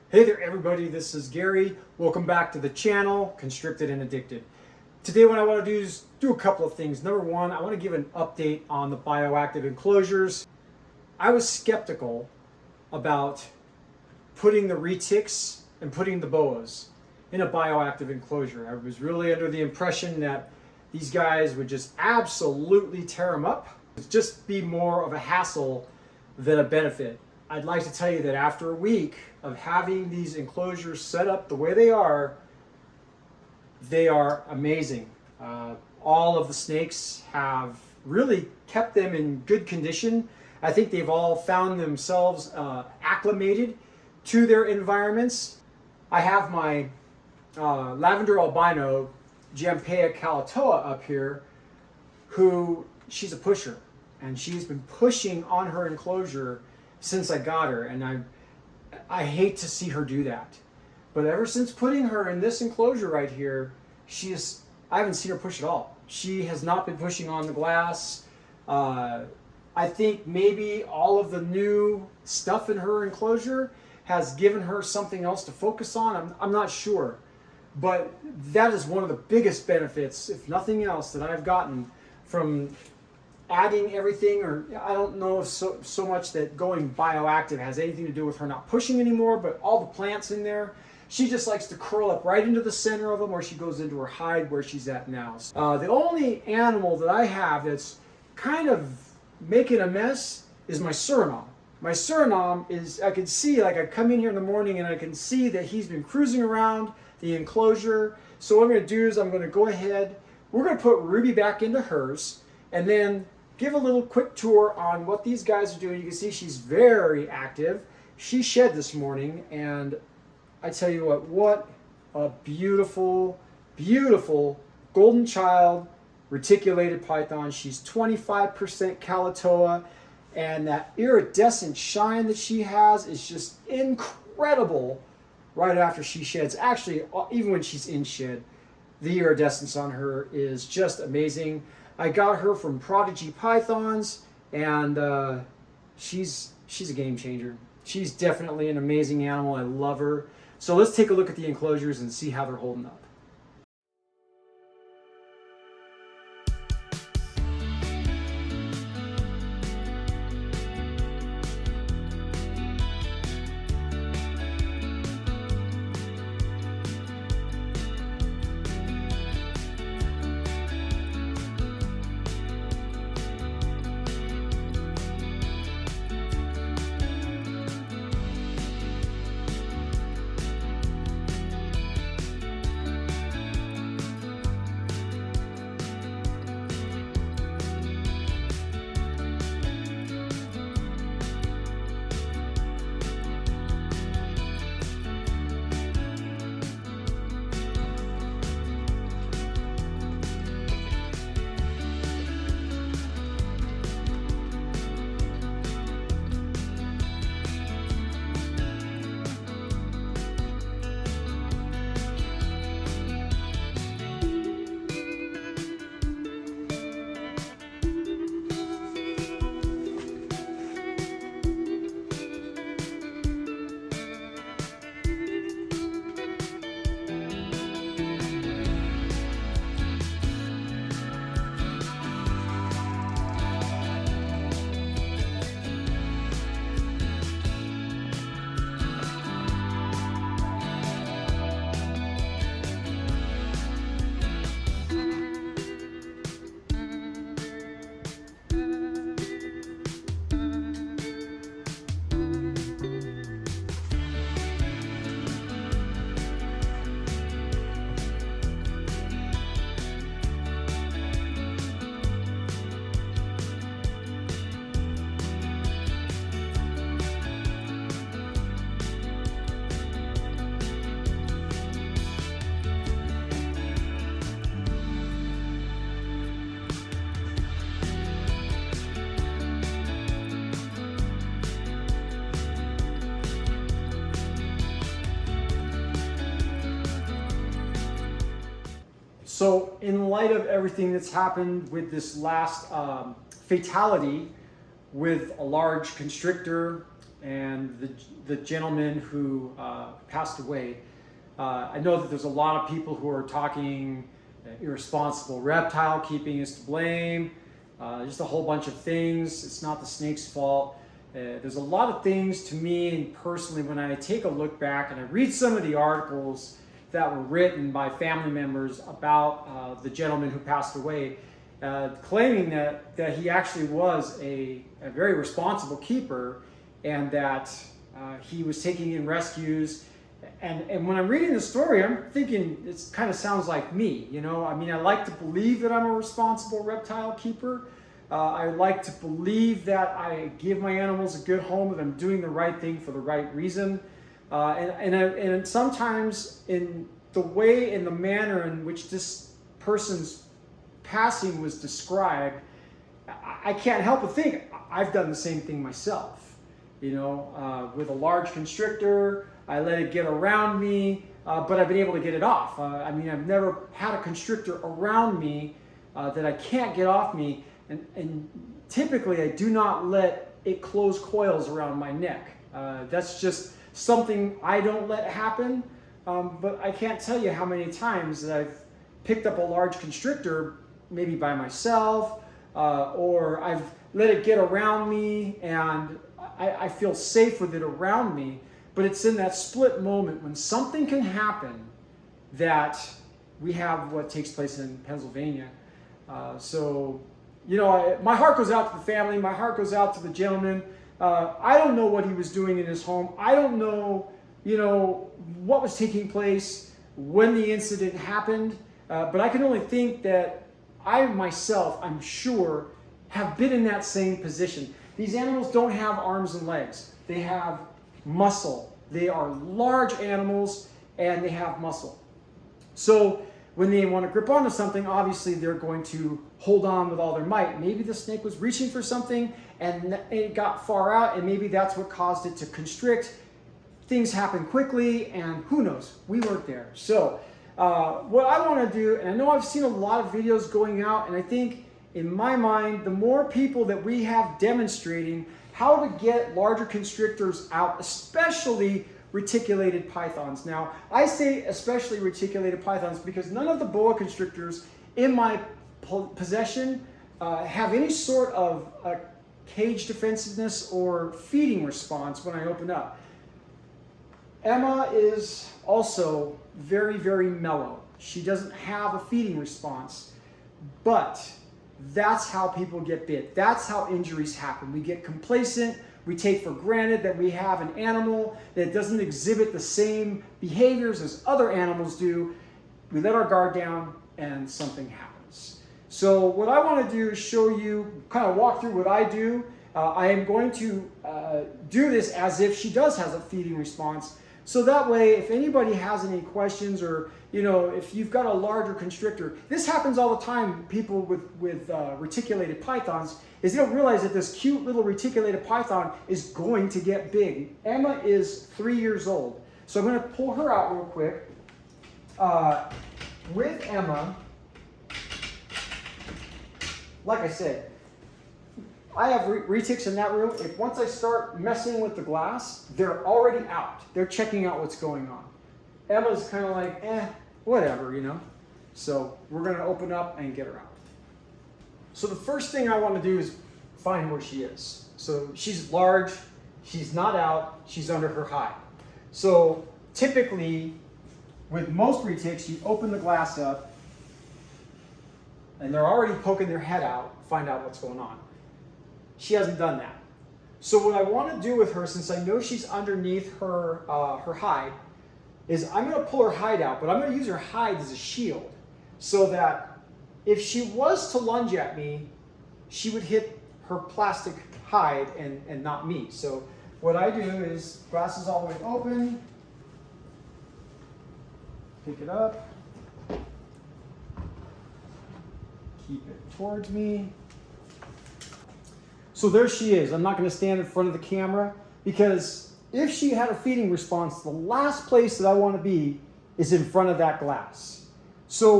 Hey there everybody, this is Gary. Welcome back to the channel, Constricted and Addicted. Today what I want to do is do a couple of things. Number one, I want to give an update on the Bioactive enclosures. I was skeptical about putting the retics and putting the boas in a Bioactive enclosure. I was really under the impression that these guys would just absolutely tear them up. It'd just be more of a hassle than a benefit. I'd like to tell you that after a week of having these enclosures set up the way they are amazing. All of the snakes have really kept them in good condition. I think they've all found themselves acclimated to their environments. I have my lavender albino Jampea calatoa up here, who she's a pusher, and she's been pushing on her enclosure since I got her, and I hate to see her do that. But ever since putting her in this enclosure right here, I haven't seen her push at all. She has not been pushing on the glass. I think maybe all of the new stuff in her enclosure has given her something else to focus on. I'm not sure. But that is one of the biggest benefits, if nothing else, that I've gotten from adding everything, or I don't know if so much that going bioactive has anything to do with her not pushing anymore, but all the plants in there, she just likes to curl up right into the center of them, or she goes into her hide where she's at now. The only animal that I have that's kind of making a mess is my Suriname. My Suriname is, I can see, like I come in here in the morning and I can see that he's been cruising around the enclosure. So what I'm going to do is I'm going to go ahead, we're going to put Ruby back into hers, and then give a little quick tour on what these guys are doing. You can see she's very active. She shed this morning, and I tell you what a beautiful, beautiful golden child reticulated python. She's 25% calatoa, and that iridescent shine that she has is just incredible right after she sheds. Actually, even when she's in shed, the iridescence on her is just amazing. I got her from Prodigy Pythons, and she's a game changer. She's definitely an amazing animal. I love her. So let's take a look at the enclosures and see how they're holding up. So in light of everything that's happened with this last fatality with a large constrictor and the gentleman who passed away, I know that there's a lot of people who are talking irresponsible reptile keeping is to blame, just a whole bunch of things. It's not the snake's fault. There's a lot of things to me, and personally, when I take a look back and I read some of the articles that were written by family members about the gentleman who passed away, claiming that he actually was a very responsible keeper, and that he was taking in rescues. And when I'm reading the story, I'm thinking it kind of sounds like me. You know, I mean, I like to believe that I'm a responsible reptile keeper. I like to believe that I give my animals a good home, that I'm doing the right thing for the right reason. And sometimes in the way, in the manner in which this person's passing was described, I can't help but think I've done the same thing myself. You know, with a large constrictor, I let it get around me, but I've been able to get it off. I mean, I've never had a constrictor around me that I can't get off me, and typically I do not let it close coils around my neck. That's just something I don't let happen, but I can't tell you how many times that I've picked up a large constrictor, maybe by myself, or I've let it get around me and I feel safe with it around me. But it's in that split moment when something can happen that we have what takes place in Pennsylvania. So, you know, my heart goes out to the family. My heart goes out to the gentleman. I don't know what he was doing in his home. I don't know, you know, what was taking place when the incident happened. But I can only think that I myself, I'm sure, have been in that same position. These animals don't have arms and legs. They have muscle. They are large animals and they have muscle. So when they want to grip onto something, obviously they're going to hold on with all their might. Maybe the snake was reaching for something and it got far out, and maybe that's what caused it to constrict. Things happen quickly, and who knows? We weren't there. So what I want to do, and I know I've seen a lot of videos going out, and I think in my mind, the more people that we have demonstrating how to get larger constrictors out, especially reticulated pythons. Now, I say especially reticulated pythons because none of the boa constrictors in my possession have any sort of cage defensiveness or feeding response when I open up. Emma is also very, very mellow. She doesn't have a feeding response, but that's how people get bit. That's how injuries happen. We get complacent. We take for granted that we have an animal that doesn't exhibit the same behaviors as other animals do. We let our guard down and something happens. So what I want to do is show you, kind of walk through what I do. I am going to do this as if she does have a feeding response. So that way, if anybody has any questions, or you know, if you've got a larger constrictor, this happens all the time. People with reticulated pythons is they don't realize that this cute little reticulated python is going to get big. Emma is 3 years old, so I'm going to pull her out real quick. With Emma, like I said, I have retics in that room. If once I start messing with the glass, they're already out. They're checking out what's going on. Emma's kind of like, whatever, you know. So we're going to open up and get her out. So the first thing I want to do is find where she is. So she's large, she's not out, she's under her hide. So typically, with most retics, you open the glass up, and they're already poking their head out, find out what's going on. She hasn't done that. So what I want to do with her, since I know she's underneath her hide, is I'm going to pull her hide out, but I'm going to use her hide as a shield, so that if she was to lunge at me, she would hit her plastic hide and not me. So what I do is, glass is all the way open, pick it up, keep it towards me. So there she is. I'm not going to stand in front of the camera, because if she had a feeding response, the last place that I want to be is in front of that glass. So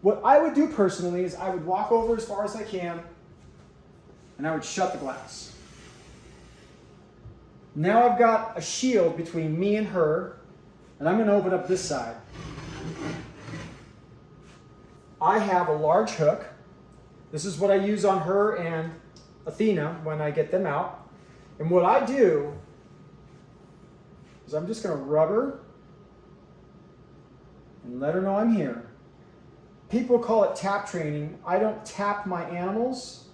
what I would do personally is I would walk over as far as I can, and I would shut the glass. Now I've got a shield between me and her, and I'm going to open up this side. I have a large hook. This is what I use on her and Athena when I get them out. And what I do is I'm just going to rub her and let her know I'm here. People call it tap training. I don't tap my animals.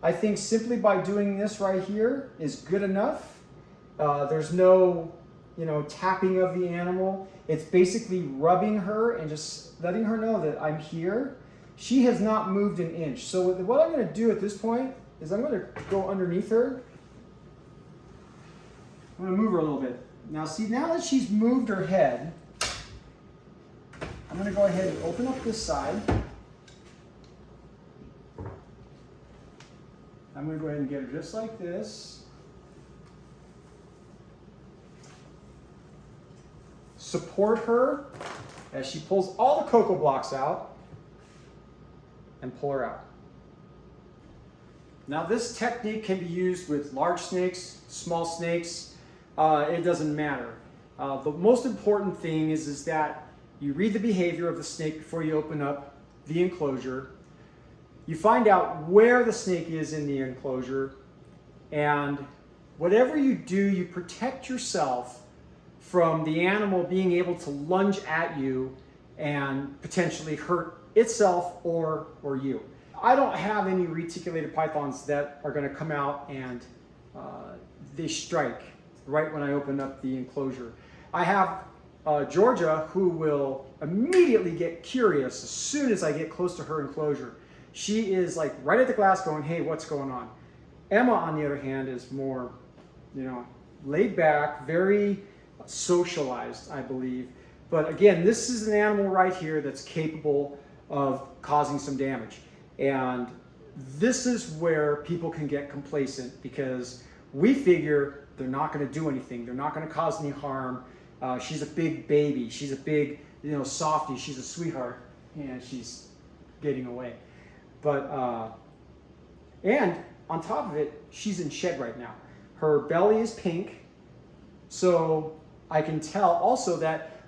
I think simply by doing this right here is good enough. There's no, tapping of the animal. It's basically rubbing her and just letting her know that I'm here. She has not moved an inch. So what I'm going to do at this point is I'm going to go underneath her. I'm going to move her a little bit. Now see, now that she's moved her head, I'm going to go ahead and open up this side. I'm going to go ahead and get her just like this. Support her as she pulls all the cocoa blocks out and pull her out. Now this technique can be used with large snakes, small snakes, it doesn't matter. The most important thing is that you read the behavior of the snake before you open up the enclosure. You find out where the snake is in the enclosure, and whatever you do, you protect yourself from the animal being able to lunge at you and potentially hurt itself or you. I don't have any reticulated pythons that are going to come out and they strike right when I open up the enclosure. I have Georgia, who will immediately get curious as soon as I get close to her enclosure. She is like right at the glass going, hey, what's going on? Emma, on the other hand, is more, laid back, very socialized, I believe. But again, this is an animal right here that's capable of causing some damage. And this is where people can get complacent because we figure they're not going to do anything. They're not going to cause any harm. She's a big baby. She's a big, softie. She's a sweetheart, and she's getting away. But, and on top of it, she's in shed right now. Her belly is pink, so I can tell also that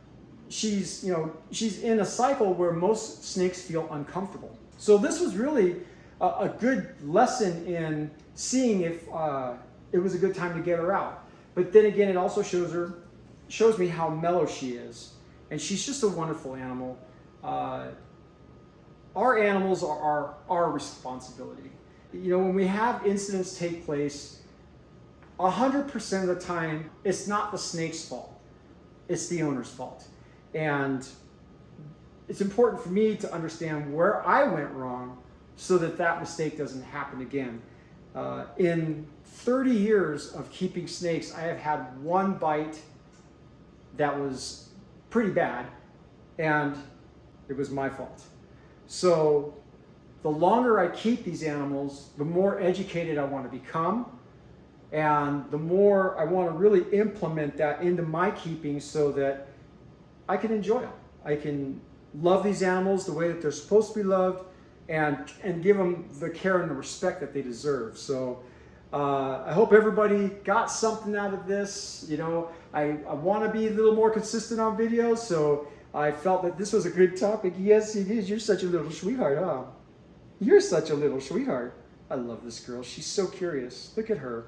she's in a cycle where most snakes feel uncomfortable. So this was really a good lesson in seeing if it was a good time to get her out. But then again, it also shows me how mellow she is. And she's just a wonderful animal. Our animals are our responsibility. When we have incidents take place, 100% of the time, it's not the snake's fault. It's the owner's fault. And it's important for me to understand where I went wrong so that mistake doesn't happen again. In 30 years of keeping snakes, I have had one bite that was pretty bad, and it was my fault. So the longer I keep these animals, the more educated I want to become, and the more I want to really implement that into my keeping so that I can enjoy them. I can love these animals the way that they're supposed to be loved, and give them the care and the respect that they deserve. So I hope everybody got something out of this. I want to be a little more consistent on videos, so I felt that this was a good topic. Yes, it is. You're such a little sweetheart, huh? You're such a little sweetheart. I love this girl. She's so curious. Look at her.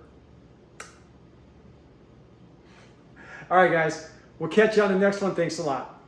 All right, guys. We'll catch you on the next one. Thanks a lot.